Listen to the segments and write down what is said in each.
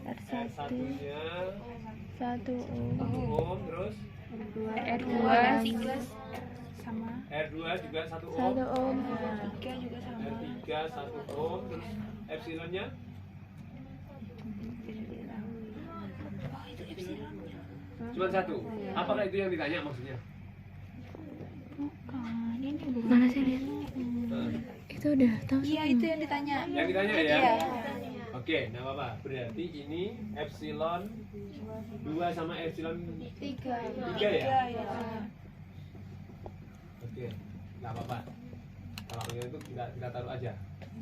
R1-nya 1 ohm. 1 ohm, terus R2 sama R2 juga 1 ohm. 1 ohm. R3 juga sama. R3 1 ohm, terus epsilonnya cuma 1. Apakah itu yang ditanya maksudnya? Bukan, ini bukan. Mana sih lihat? Itu udah tahu. Iya, itu yang ditanya. Yang ditanya ya? Iya. Oke, nah apa? Berarti ini epsilon 2 sama epsilon 3 ya? Iya. Oke, nggak apa-apa. Kalau yang itu kita taruh aja.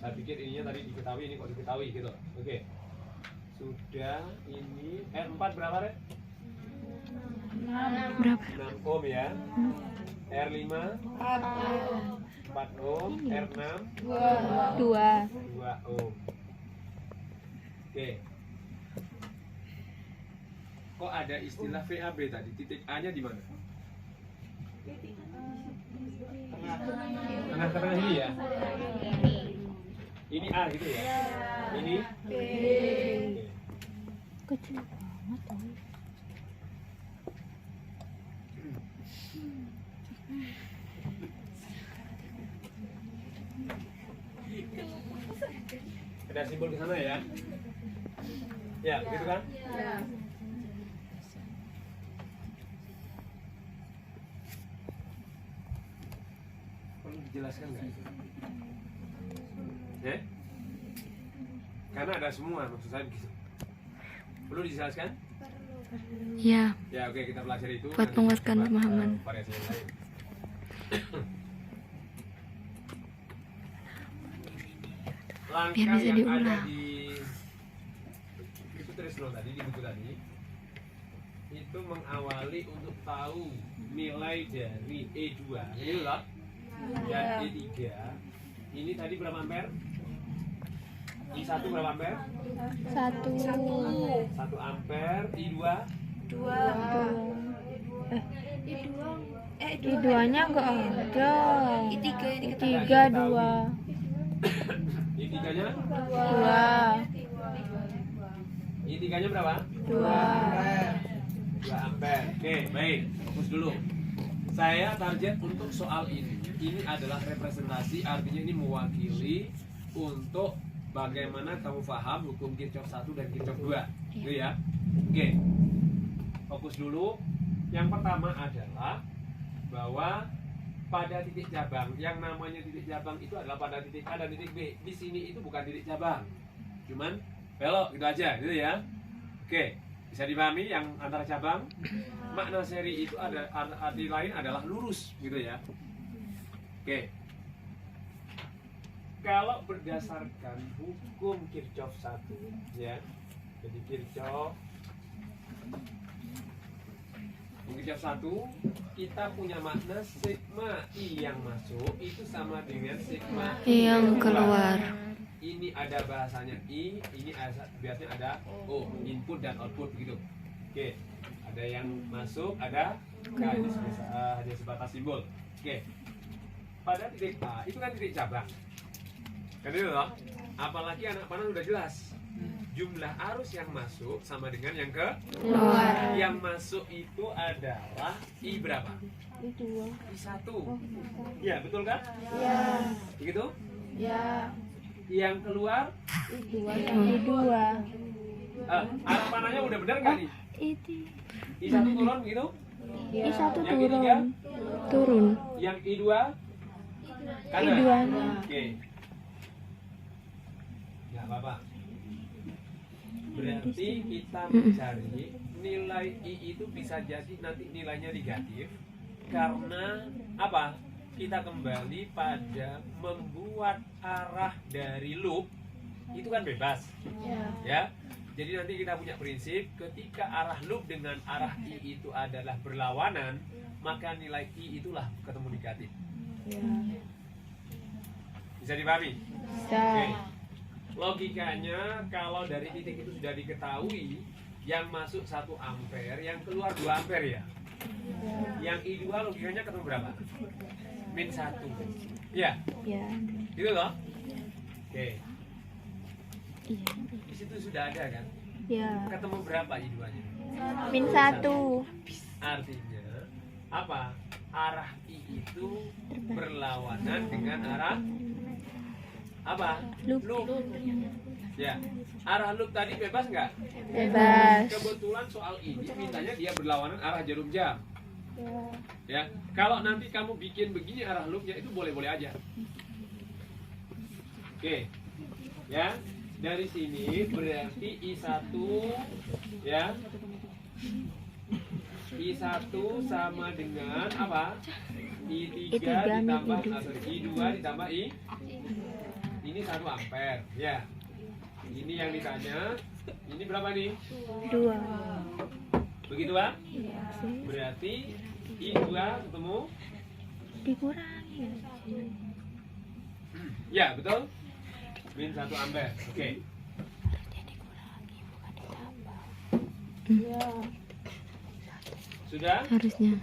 Saya pikir ininya tadi diketahui, ini kok diketahui gitu. Oke. Sudah ini R4 berapa, Rek? Berapa? 6 ohm ya. R5 4 ohm, R6 2. 2 ohm. Oke. Kok ada istilah VAB tadi? Titik A-nya di mana? Tengah-tengah ini ya? Ini A gitu ya? Ini B. Kecil banget tau. Ada simbol ke sana ya? Ya, gitu kan? Iya. Perlu dijelaskan nggak itu? Ya? Karena ada semua, maksud saya begitu. Perlu dijelaskan? Ya, Ya, oke, kita pelajari itu. buat Nanti menguatkan coba, pemahaman. variasi yang lain. Langkah Biar bisa yang ada diulang. di itu Trisno tadi, di buku tadi, itu mengawali untuk tahu nilai dari E2 ini loh, dan E3 ini tadi berapa ampere? I1 berapa ampere? 1. 1 ampere. I2 Dua. I2-nya enggak ada. I3 yang diketahui. I3 2. I3 nya 2. I3 nya berapa? 2. 2 ampere. Oke, baik. Fokus dulu. Saya target untuk soal ini. Ini adalah representasi, artinya ini mewakili untuk bagaimana kamu paham hukum Kirchhoff 1 dan Kirchhoff 2. Gitu ya. Oke. Fokus dulu. Yang pertama adalah bahwa pada titik cabang, yang namanya titik cabang itu adalah pada titik A dan titik B. Di sini itu bukan titik cabang. Cuman belok gitu aja, gitu ya. Oke. Bisa dipahami yang antara cabang? Makna seri itu ada arti lain adalah lurus, gitu ya. Oke. Kalau berdasarkan hukum Kirchhoff 1 ya. Jadi Kirchhoff 1 kita punya makna sigma I yang masuk itu sama dengan sigma I Yang keluar. Ini ada bahasanya I, ini biasanya ada O, input dan output begitu. Oke, ada yang masuk, ada hanya sebatas simbol. Oke, pada titik A itu kan titik cabang. Kan itu loh. Apalagi anak panah udah jelas. Jumlah arus yang masuk sama dengan yang Keluar. Yang masuk itu adalah I berapa? I2. I1. Ya, betul kan? Ya. Begitu? Ya. Yang keluar I2. arah panahnya udah benar nggak nih? Itu. I1 turun gitu? I1 Yang I3? turun. Yang I2? Kanan? I2-nya. Oke. Nggak apa-apa. Berarti kita mencari nilai I itu bisa jadi nanti nilainya negatif. Karena apa? Kita kembali pada membuat arah dari loop itu kan bebas. Ya. Jadi nanti kita punya prinsip ketika arah loop dengan arah I itu adalah berlawanan, maka nilai I itulah ketemu negatif. Bisa dipahami? Bisa. Oke. Logikanya kalau dari titik itu sudah diketahui yang masuk 1 ampere, yang keluar 2 ampere ya. Yang I2 logikanya ketemu berapa? Min 1. Iya. Ya. Gitu loh. Oke. Iya. situ sudah ada kan? Ya. Ketemu berapa I2-nya? -1. Artinya apa? Arah I itu berlawanan dengan arah apa? Loop. Ya. Arah loop tadi bebas nggak? Bebas. Kebetulan soal ini mintanya dia berlawanan arah jarum jam. Ya. Kalau nanti kamu bikin begini arah loopnya itu boleh-boleh aja. Oke. Ya. Dari sini berarti I1 ya. I1 sama dengan apa? I3 ditambah I2 ditambah I. Ini 1 ampere ya. Ini yang ditanya. Ini berapa nih? 2. Begitu Pak? Berarti I2 ketemu? Dikurangi. Ya betul. Min 1 ampere. Oke. Sudah? Harusnya.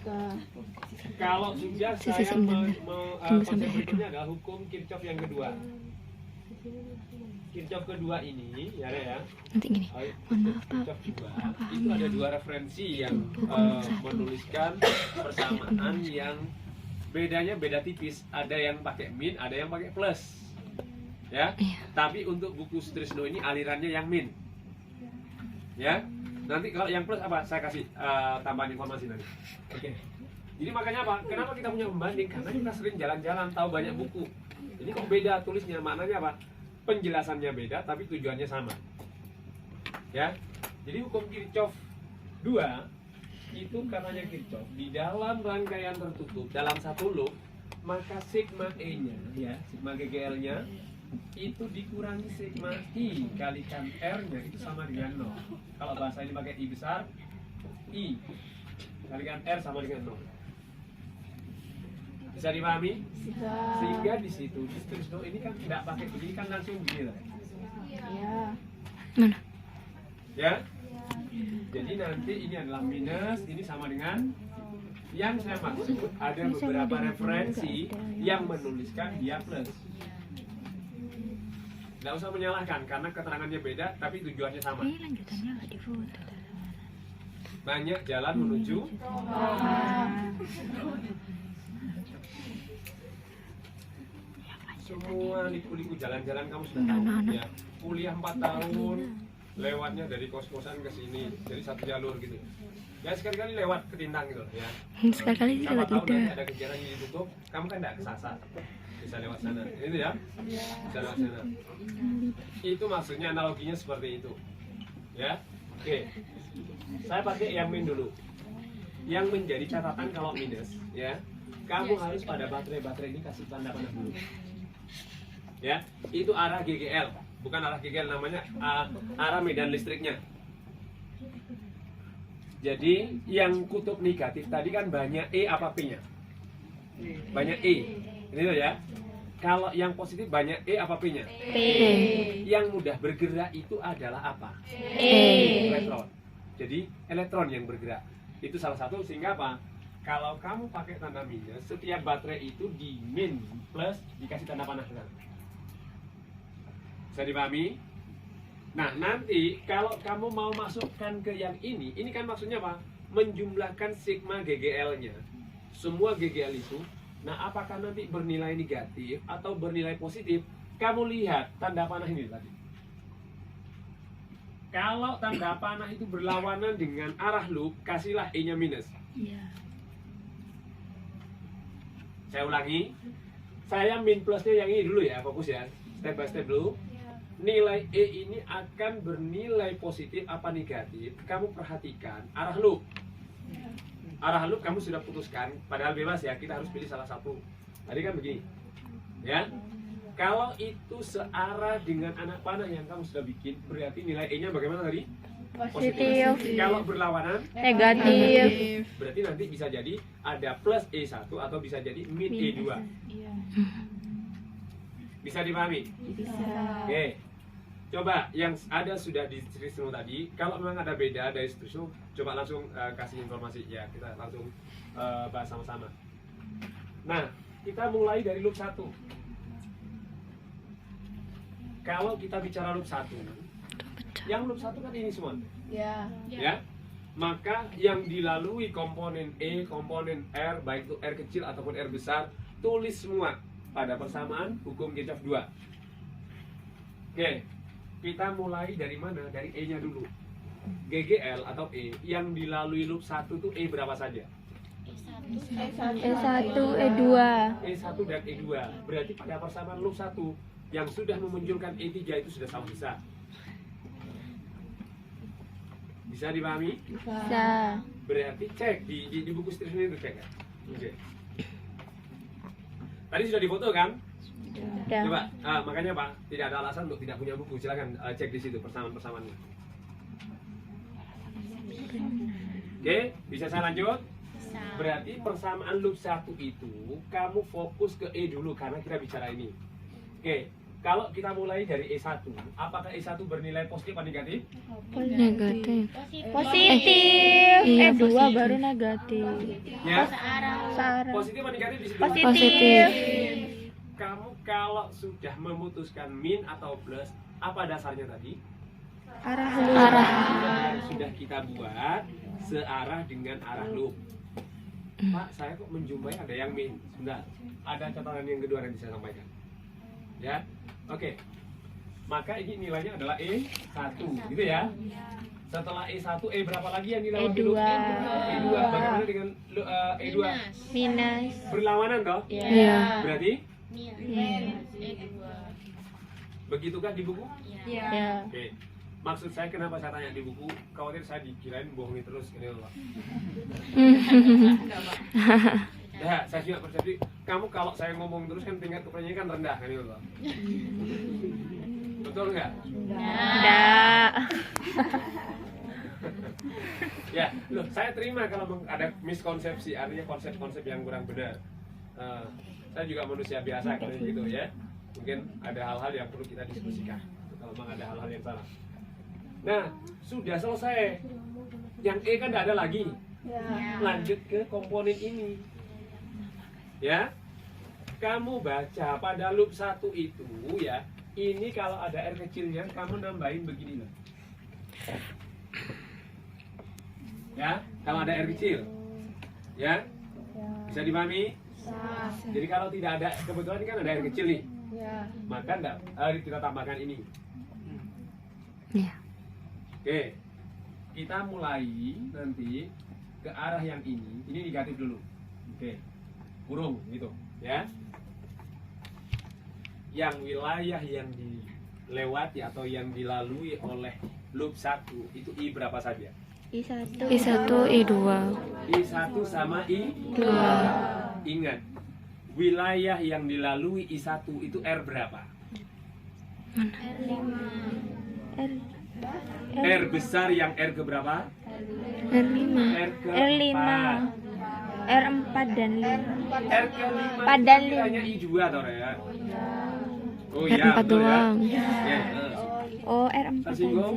Kalau sudah saya konsep berikutnya adalah hukum Kirchhoff yang kedua. Kirchhoff kedua ini ya. Nanti gini. Mohon maaf Pak. Kirchhoff kedua itu ada dua referensi yang menuliskan persamaan yang bedanya beda tipis. Ada yang pakai min, ada yang pakai plus. Ya. Iya. Tapi untuk buku Sutrisno ini alirannya yang min. Ya. Nanti kalau yang plus apa? Saya kasih tambahan informasi nanti. Oke. Jadi makanya apa? Kenapa kita punya pembanding? Karena kita sering jalan-jalan, tahu banyak buku. Ini kok beda tulisnya? Maknanya apa? Penjelasannya beda, tapi tujuannya sama. Ya. Jadi hukum Kirchhoff 2 itu katanya Kirchhoff di dalam rangkaian tertutup dalam satu loop, maka sigma E-nya, ya, sigma GGL-nya itu dikurangi sigma I kalikan R-nya itu sama dengan 0. Kalau bahasa ini pakai I besar, I kalikan R sama dengan 0. Bisa dipahami? Sehingga di situ di Sutrisno ini kan tidak pakai begini, kan langsung begini lah. Mana? Ya. Jadi nanti ini adalah minus, ini sama dengan yang saya maksud ada beberapa referensi yang menuliskan dia plus. Nggak usah menyalahkan karena keterangannya beda tapi tujuannya sama. Ini lanjutannya nggak difoto. Banyak jalan menuju semua liku-liku jalan-jalan kamu sudah tahu ya. Kuliah 4 tahun lewatnya dari kos-kosan ke sini, jadi satu jalur gitu. Ya sekali-kali lewat ke Tintang gitu ya. Sekali-kali sih Siapa lewat tahu nanti tidak. ada kejaran yang ditutup, kamu kan tidak kesasar. Bisa lewat sana. Itu ya. Bisa lewat sana. Itu maksudnya analoginya seperti itu. Ya. Oke. Saya pakai yang min dulu. Yang menjadi catatan kalau minus, ya. Kamu harus pada baterai-baterai ini kasih tanda panah dulu. Ya, itu arah GGL, bukan arah GGL namanya arah medan listriknya. Jadi yang kutub negatif tadi kan banyak E apa P-nya? Banyak E. Ini tuh ya. Kalau yang positif banyak E apa P-nya? P. Yang mudah bergerak itu adalah apa? E. Elektron. Jadi elektron yang bergerak. Itu salah satu sehingga apa? Kalau kamu pakai tanda minus, setiap baterai itu di min plus dikasih tanda panah. Bisa dipahami? Nah, nanti kalau kamu mau masukkan ke yang ini kan maksudnya apa? Menjumlahkan sigma GGL-nya. Semua GGL itu, nah apakah nanti bernilai negatif atau bernilai positif? Kamu lihat tanda panah ini tadi. Kalau tanda panah itu berlawanan dengan arah loop, kasihlah E-nya minus. Iya. Saya ulangi. Saya min plusnya yang ini dulu ya, fokus ya. Step by step dulu. Nilai E ini akan bernilai positif apa negatif. Kamu perhatikan arah loop. Arah loop kamu sudah putuskan, padahal bebas ya, kita harus pilih salah satu. Tadi kan begini. Ya. Kalau itu searah dengan anak panah yang kamu sudah bikin, berarti nilai E-nya bagaimana tadi? Positif. Kalau berlawanan, Negatif. berarti nanti bisa jadi ada plus E1 atau bisa jadi min E2. Bisa dipahami? Bisa. Oke. Coba yang ada sudah di Sutrisno tadi, kalau memang ada beda dari Sutrisno, coba langsung kasih informasi ya, kita langsung bahas sama-sama. Nah, kita mulai dari loop 1. Kalau kita bicara loop 1, Yang loop 1 kan ini semua. Ya. Ya. Maka yang dilalui komponen E, komponen R, baik itu R kecil ataupun R besar, tulis semua pada persamaan hukum Kirchhoff 2. Oke, kita mulai dari mana? Dari E-nya dulu. GGL atau E yang dilalui loop 1 itu E berapa saja? E1, E2. E1 dan E2. Berarti pada persamaan loop 1 yang sudah memunculkan E3 itu sudah sama besar. Bisa dipahami? Bisa. Berarti cek di buku studi itu cek kan? Oke. Tadi sudah difoto kan? Udah. Coba, makanya Pak, tidak ada alasan untuk tidak punya buku. Silakan cek di situ persamaan-persamaannya. Oke, bisa saya lanjut? Berarti persamaan loop 1 itu kamu fokus ke E dulu karena kita bicara ini. Oke, kalau kita mulai dari E1, apakah E1 bernilai positif atau negatif? Negatif. Positif. Iya, E2 positif. baru negatif. Ya, Searah. positif atau negatif di situ? Positif. Kamu kalau sudah memutuskan min atau plus, apa dasarnya tadi? Arah Arah. Yang sudah kita buat searah dengan arah loop. Pak, saya kok menjumpai ada yang min. Sebentar, ada catatan yang kedua yang bisa saya sampaikan. Ya, oke. Maka ini nilainya adalah E1, gitu ya. Setelah E1, E berapa lagi yang dilewati E2. loop? E2. Bagaimana dengan E2? Minus. Berlawanan toh? Iya. Berarti begitukah di buku? Ya. Oke. Maksud saya kenapa saya tanya di buku? Khawatir saya dikirain bohongi terus ini loh. Pak. Ya, saya juga persepsi. Kamu kalau saya ngomong terus kan tingkat kepercayaan kan rendah kan itu loh. Betul nggak? Enggak. Ya, loh saya terima kalau ada miskonsepsi, artinya konsep-konsep yang kurang benar. Saya juga manusia biasa kayak gitu ya. Mungkin ada hal-hal yang perlu kita diskusikan. Kalau memang ada hal-hal yang salah. Nah, sudah selesai. Yang E kan tidak ada lagi. Lanjut ke komponen ini. Ya. Kamu baca pada loop 1 itu ya. Ini kalau ada R kecilnya kamu nambahin begini loh. Ya, kalau ada R kecil. Ya. Bisa dipahami? Jadi kalau tidak ada, kebetulan ini kan ada R kecil nih. Maka enggak, kita tambahkan ini. Iya. Oke, kita mulai nanti ke arah yang ini negatif dulu. Oke, kurung gitu, ya. Yang wilayah yang dilewati atau yang dilalui oleh loop 1 itu I berapa saja? I1. I1, I2. I1 sama I2. Ingat, wilayah yang dilalui I1 itu R berapa? R besar yang R ke berapa? R5. R ke R5. 4. R4 dan 5. R ke 5 Padan itu hanya I2 atau ya? Oh R4 iya, betul ya. doang. Ya, Oh, R4. tersinggung?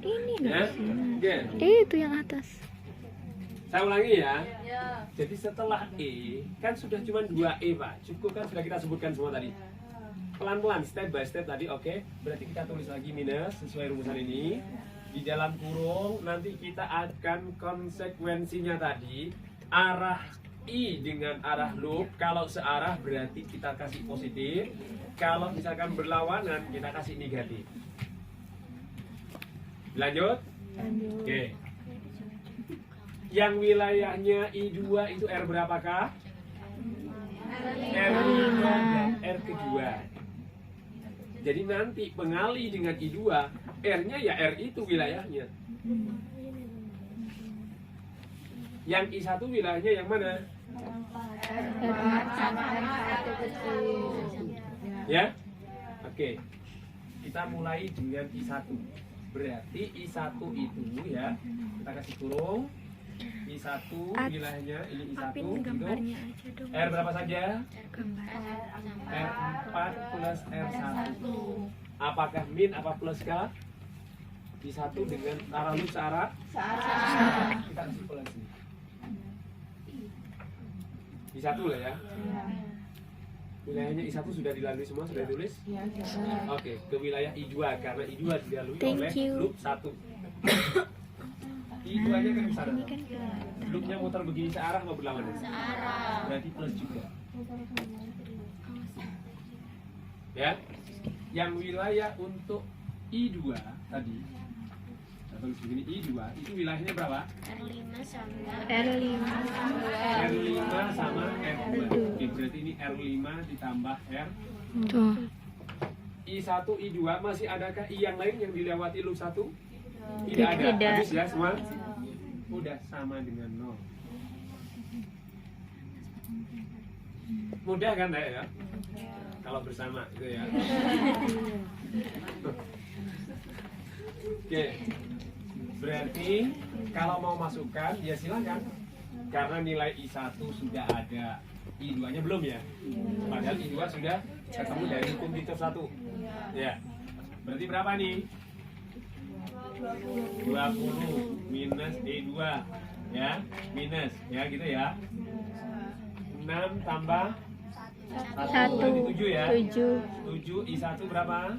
Ini Ya, oke. Itu yang atas. Saya ulangi ya. Jadi setelah E, kan sudah cuma 2 E Pak. Cukup kan sudah kita sebutkan semua tadi. Pelan-pelan, step by step tadi, oke. Berarti kita tulis lagi minus sesuai rumusan ini. Di dalam kurung nanti kita akan konsekuensinya tadi. Arah I dengan arah loop. Kalau searah berarti kita kasih positif. Kalau misalkan berlawanan kita kasih negatif. Lanjut? Oke. Yang wilayahnya I2 itu R berapakah? R5 dan R kedua. Jadi nanti pengali dengan I2, R-nya ya R itu wilayahnya. Yang I1 wilayahnya yang mana? Ya? Oke. Kita mulai dengan I1. Berarti I1 itu ya, kita kasih kurung. I1 wilayahnya ini I1 gitu. R berapa saja? R4 plus R1. Apakah min apa plus kah? I1 dengan arah loop searah? Kita kasih plus. I1 lah ya. Wilayahnya I1 sudah dilalui semua, sudah ditulis? Oke, ke wilayah I2 karena I2 dilalui Thank oleh you. loop 1. I2-nya kan di sana. Ini kan kelihatan. Loopnya muter begini searah atau berlawanan? Searah. Berarti plus juga. Ya. Yang wilayah untuk I2 tadi, kita tulis begini, I2 itu wilayahnya berapa? R5 R5 sama R2. Oke, berarti ini R5 ditambah R. Tuh. I1, I2 masih adakah I yang lain yang dilewati loop 1? Tidak ada. Tidak. Habis ya semua? Udah sama dengan 0. Mudah kan ya? Kalau bersama gitu ya. Oke. Berarti kalau mau masukkan ya silakan. Karena nilai I1 sudah ada, I2-nya belum ya. Padahal I2 sudah ketemu dari hukum Victor 1. Ya. Berarti berapa nih? 20 minus E2 ya, minus ya gitu ya. 6 tambah 1 berarti 7 ya. 7 I1 berapa?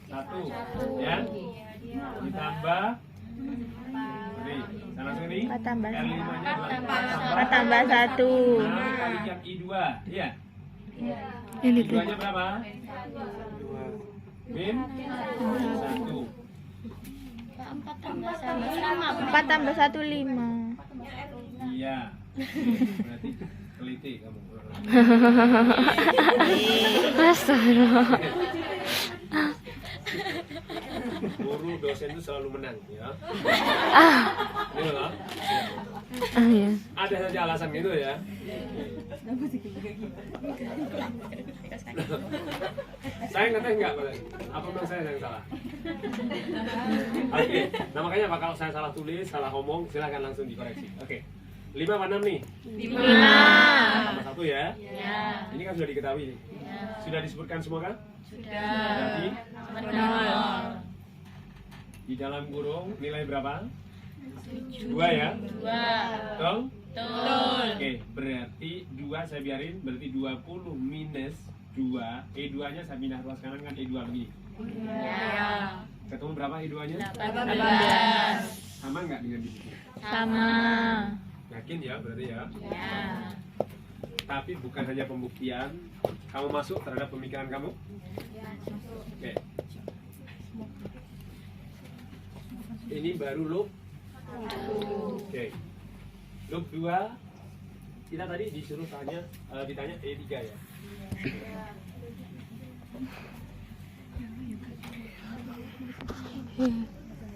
1 ya. Ditambah ini, sana sini. 4 tambah R5 nya 4 tambah 1. Nah, kalikan I2 iya. Yang itu. I2 nya berapa? Min 1. 4 tambah 1 5. Iya. Berarti teliti kamu. Astagfirullah. Guru dosen itu selalu menang ya. Ini loh. Ah ya. Ada saja alasan gitu ya. Saya ngetes nggak, Pak? Apa memang saya yang salah? Oke, nah makanya Pak, kalau saya salah tulis, salah ngomong, silahkan langsung dikoreksi. Oke, 5 apa 6 nih? 5. Tambah 1 ya? Ini kan sudah diketahui nih. Sudah disebutkan semua kan? Berarti di dalam kurung nilai berapa? 2 ya? 2. Betul? Oke, berarti 2 saya biarin, berarti 20 minus 2, E2 nya saya pindah ruas kanan kan E2 begini. Ketemu berapa E2 nya? 18. Sama nggak dengan di sini? Sama. Yakin ya berarti ya? Tapi bukan hanya pembuktian, kamu masuk terhadap pemikiran kamu? Oke. Ini baru loop. Oke. Loop 2 kita tadi disuruh ditanya E3 ya.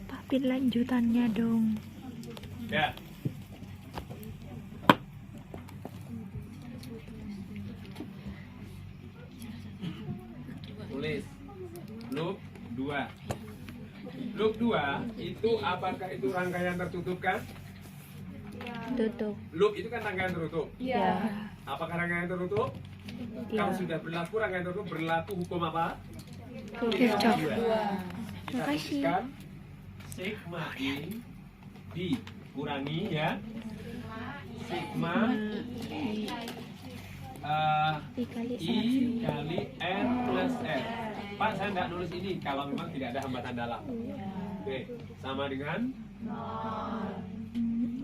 Tapi lanjutannya dong. Ya. Tulis loop 2. Loop 2 itu apakah itu rangkaian tertutup kan? Tutup. Loop itu kan rangkaian tertutup. Ya. Apakah rangkaian tertutup? Kalau sudah berlaku rangkaian tertutup, berlaku hukum apa? Kirchhoff. Kita Makasih. tuliskan sigma I dikurangi ya sigma Dikali I kali R plus R. Pak, saya tidak nulis ini kalau memang tidak ada hambatan dalam. Oke, sama dengan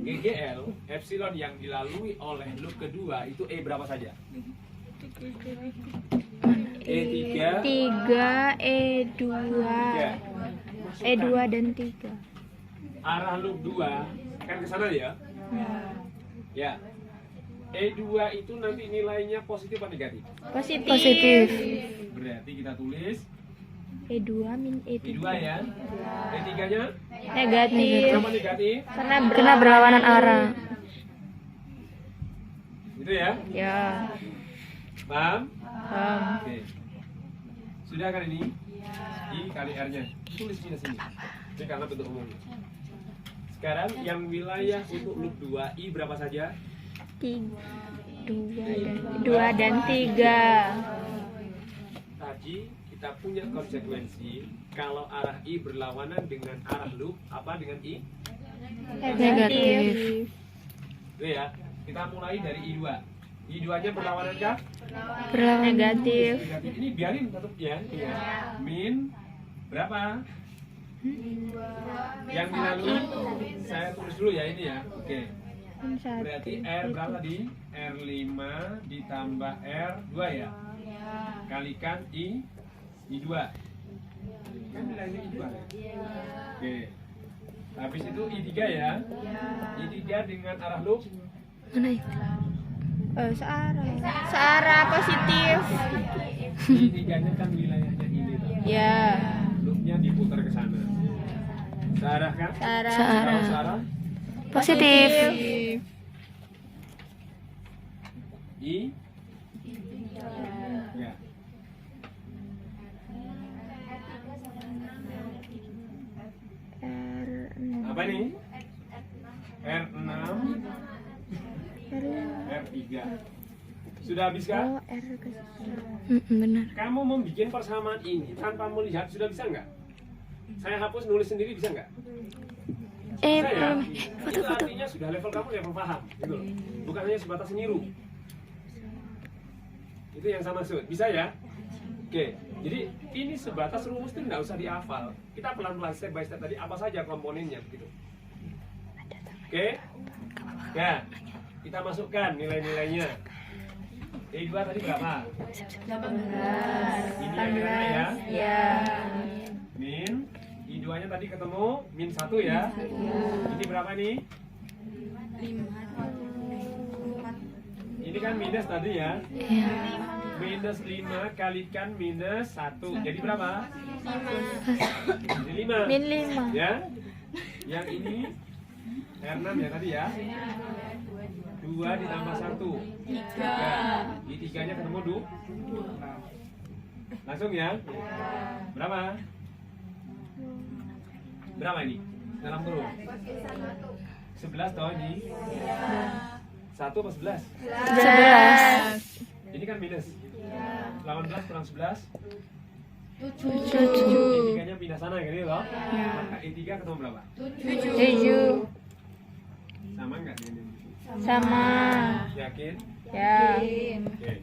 GGL epsilon yang dilalui oleh loop kedua itu E berapa saja? E3 3 E2 E2 dan 3. arah loop 2 kan ke sana ya? Ya. E2 itu nanti nilainya positif atau negatif? Positif. Berarti kita tulis E2 min E3. E2 ya. E3-nya Negatif. kenapa negatif? Kena berlawanan arah. Gitu ya? Ya. Paham? Paham. Oke. Sudah kan ini? I kali R-nya. Tulis minus ini. Ini karena bentuk umum. Sekarang yang wilayah untuk loop 2 I berapa saja? 2 dan 3. Tadi kita punya konsekuensi kalau arah I berlawanan dengan arah loop apa dengan I? Negatif. Itu ya. Kita mulai dari I2. I2-nya berlawanan kah? Berlawanan. Negatif. Ini biarin tetap ya. Min berapa? Yang dilalui saya tulis dulu ya ini ya. Oke. Min 1. Berarti R berapa tadi? R5 ditambah R2 ya. Kalikan I2. Kan nilainya I2 ya. Oke. Habis itu I3 ya. I3 dengan arah loop Mana itu? Searah positif. I3-nya kan wilayahnya ini tuh. Ya. Loopnya diputar ke sana. Searah kan? Searah. Searah. Kalau searah Positif. I ya. Apa nih? R6 R3 sudah habis kan? Oh, R ke Benar. Kamu membuat persamaan ini tanpa melihat sudah bisa nggak? Saya hapus nulis sendiri bisa nggak? Bisa ya? belum. Itu artinya sudah level kamu level paham gitu loh. Bukan hanya sebatas niru. Itu yang saya maksud. Bisa ya? Oke. Jadi ini sebatas rumus itu nggak usah dihafal. Kita pelan-pelan step by step tadi apa saja komponennya gitu. Oke? Ya. Kita masukkan nilai-nilainya. E2 tadi berapa? 18. Ini yang nilainya ya. Ya. Min I2-nya tadi ketemu min 1 ya. Ini berapa nih? 5. Ini kan minus tadi ya. Iya. Minus 5 kalikan minus 1. Jadi berapa? 5. Jadi 5. Min 5. Ya. Yang ini R6 ya tadi ya. 2 ditambah 1 3. Di 3-nya ketemu 2. Langsung ya. Berapa? Berapa ini? Dalam kurung 11 toh ini. 1 apa 11? 11. Ini kan minus 18 kurang 11 7. E3-nya pindah sana kan ini loh. Maka E3 ketemu berapa? 7. Sama nggak dengan ini? Sama. Yakin? Ya. Oke.